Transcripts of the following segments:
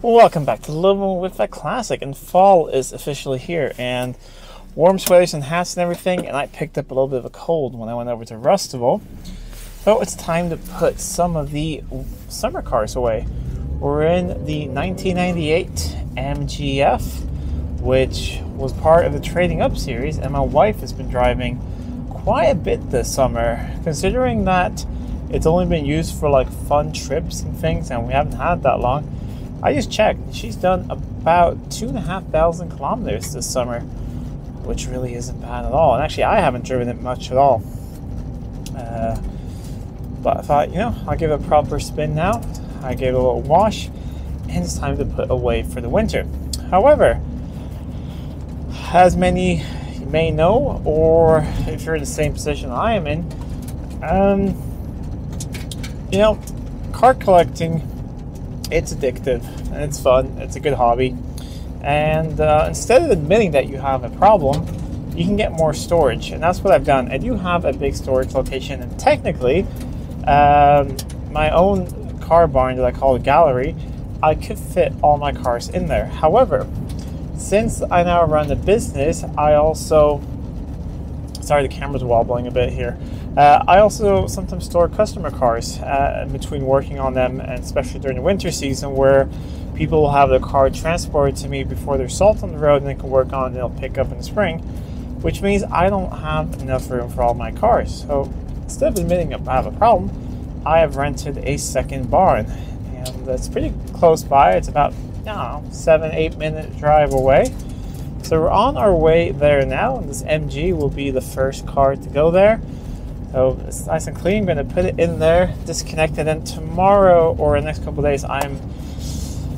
Welcome back to Living with a Classic, and fall is officially here, and warm sweaters and hats and everything, and I picked up a little bit of a cold when I went over to Rustival. So it's time to put some of the summer cars away. We're in the 1998 MGF, which was part of the Trading Up series, and my wife has been driving quite a bit this summer, considering that it's only been used for like fun trips and things, and we haven't had that long. I just checked. She's done about 2,500 kilometers this summer, which really isn't bad at all. And actually, I haven't driven it much at all. But I thought, I'll give it a proper spin now. I gave it a little wash, and it's time to put away for the winter. However, as many you may know, or if you're in the same position I am in, car collecting, it's addictive and it's fun. It's a good hobby, and instead of admitting that you have a problem, you can get more storage, and that's what I've done. I do have a big storage location, and technically my own car barn that I call a gallery, I could fit all my cars in there. However, since I now run a business, I also, sorry, the camera's wobbling a bit here. I also sometimes store customer cars between working on them, and especially during the winter season, where people will have their car transported to me before there's salt on the road and they can work on it and they'll pick up in the spring, which means I don't have enough room for all my cars. So instead of admitting I have a problem, I have rented a second barn, and it's pretty close by. It's about, 7-8 minute drive away. So we're on our way there now, and this MG will be the first car to go there. So it's nice and clean. I'm going to put it in there, disconnect it, and tomorrow or the next couple of days, I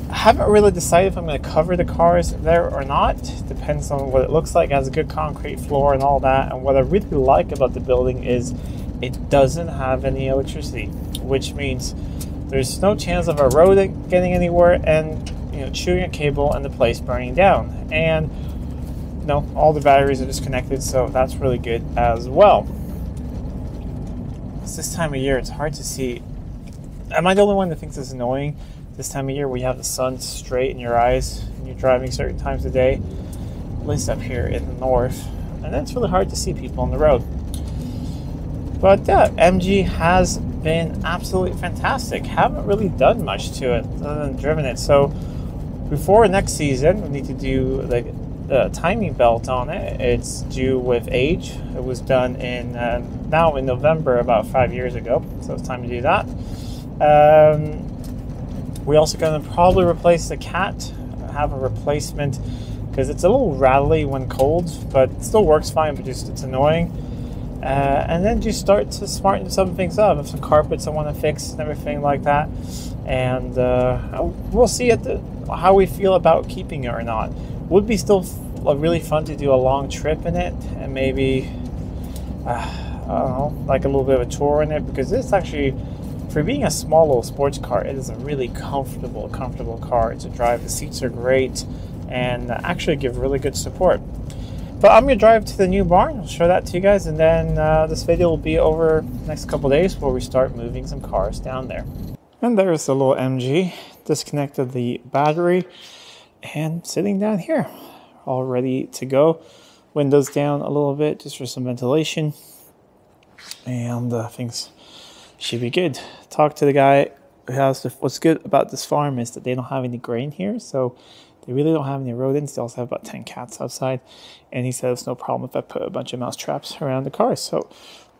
haven't really decided if I'm going to cover the cars there or not. Depends on what it looks like. It has a good concrete floor and all that. And what I really like about the building is it doesn't have any electricity, which means there's no chance of a road getting anywhere and chewing a cable and the place burning down. And all the batteries are disconnected, so that's really good as well. It's this time of year, it's hard to see. Am I the only one that thinks it's annoying this time of year where you have the sun straight in your eyes and you're driving certain times of day, at least up here in the north, and then it's really hard to see people on the road. But yeah, MG has been absolutely fantastic. Haven't really done much to it other than driven it. So before next season, we need to do the timing belt on it. It's due with age. It was done in now in November, about 5 years ago, so it's time to do that. We're also going to probably replace the cat, have a replacement, because it's a little rattly when cold, but it still works fine, but just it's annoying. And then just start to smarten some things up. Have some carpets I want to fix and everything like that. And we'll see how we feel about keeping it or not. Would be still really fun to do a long trip in it, and maybe I don't know, like a little bit of a tour in it, because it's actually, for being a small little sports car, it is a really comfortable car to drive. The seats are great and actually give really good support. But I'm going to drive to the new barn. I'll show that to you guys, and then this video will be over the next couple days where we start moving some cars down there. And there's the little MG. Disconnected the battery and sitting down here, all ready to go. Windows down a little bit just for some ventilation, and things should be good. Talked to the guy who has what's good about this farm is that they don't have any grain here, so they really don't have any rodents. They also have about 10 cats outside, and he said it's no problem if I put a bunch of mouse traps around the cars, so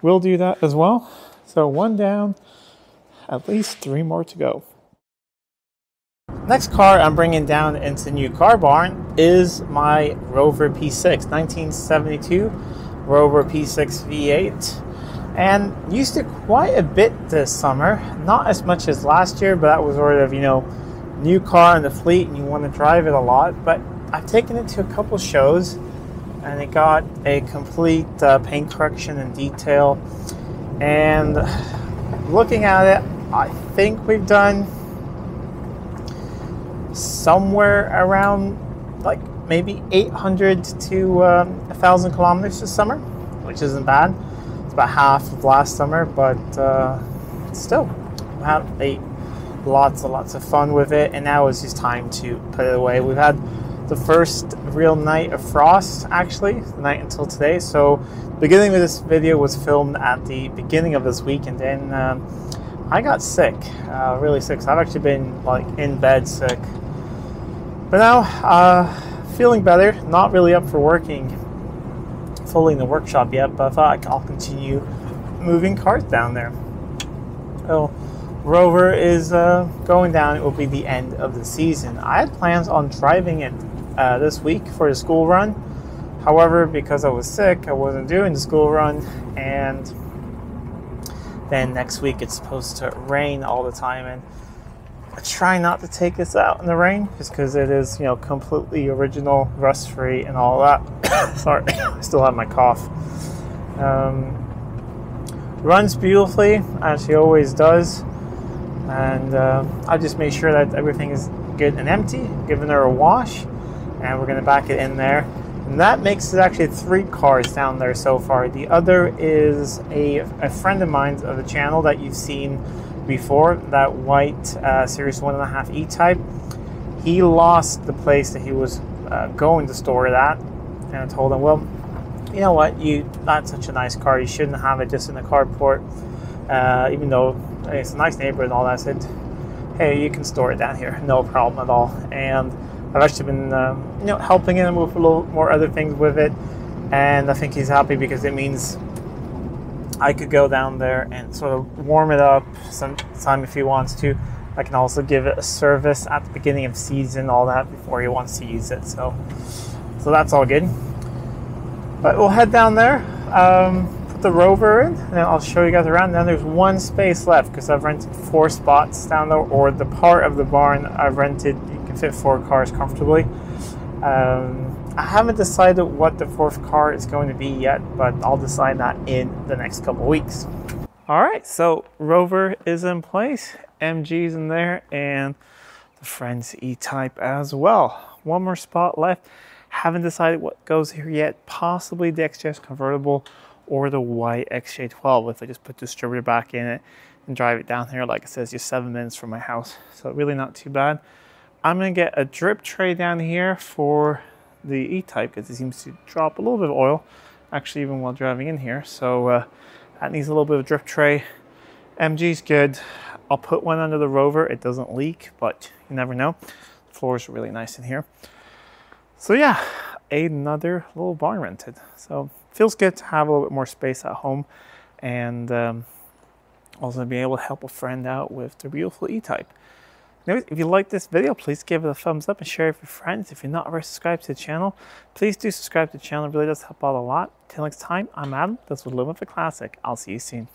we'll do that as well. So 1 down, at least 3 more to go. Next car I'm bringing down into the new car barn is my Rover P6, 1972 Rover P6 V8, and used it quite a bit this summer. Not as much as last year, but that was sort of, new car in the fleet and you want to drive it a lot. But I've taken it to a couple shows, and it got a complete paint correction and detail. And looking at it, I think we've done somewhere around like maybe 800 to 1,000 kilometers this summer, which isn't bad. It's about half of last summer, but still, about lots and lots of fun with it, and now it's just time to put it away. We've had the first real night of frost, actually, the night until today. So the beginning of this video was filmed at the beginning of this week, and then I got sick, really sick. So I've actually been like in bed sick. But now, feeling better, not really up for working fully in the workshop yet, but I thought I'll continue moving cars down there. So Rover is going down. It will be the end of the season. I had plans on driving it this week for the school run. However, because I was sick, I wasn't doing the school run, and then next week it's supposed to rain all the time, and I try not to take this out in the rain just because it is, you know, completely original, rust-free and all that. Sorry, I still have my cough. Runs beautifully, as she always does, and I just made sure that everything is good and empty, giving her a wash, and we're going to back it in there. And that makes it actually 3 cars down there so far. The other is a friend of mine of the channel that you've seen before, that white Series 1.5 E-Type. He lost the place that he was going to store it at, and I told him, well, you know what, that's such a nice car, you shouldn't have it just in the carport, even though it's a nice neighborhood and all that. I said, hey, you can store it down here, no problem at all. And I've actually been you know, helping him with a little more other things with it, and I think he's happy because it means I could go down there and sort of warm it up sometime if he wants to. I can also give it a service at the beginning of season, all that, before he wants to use it. So that's all good. But we'll head down there, put the Rover in, and then I'll show you guys around. Then there's 1 space left because I've rented 4 spots down there, or the part of the barn I've rented, you can fit 4 cars comfortably. I haven't decided what the 4th car is going to be yet, but I'll decide that in the next couple weeks. All right, so Rover is in place, MG's in there, and the Friends E-Type as well. 1 more spot left. Haven't decided what goes here yet. Possibly the XJS convertible or the white XJ12 if I just put the distributor back in it and drive it down here. Like I said, it's just 7 minutes from my house, so really not too bad. I'm gonna get a drip tray down here for the E-Type because it seems to drop a little bit of oil, actually, even while driving in here. So that needs a little bit of drip tray. MG's good. I'll put one under the Rover. It doesn't leak, but you never know. The floors are really nice in here. So yeah, another little barn rented. So feels good to have a little bit more space at home, and also be able to help a friend out with the beautiful E-Type. Anyways, if you like this video, please give it a thumbs up and share it with your friends. If you're not already subscribed to the channel, please do subscribe to the channel. It really does help out a lot. Till next time, I'm Adam. This was Living with a Classic. I'll see you soon.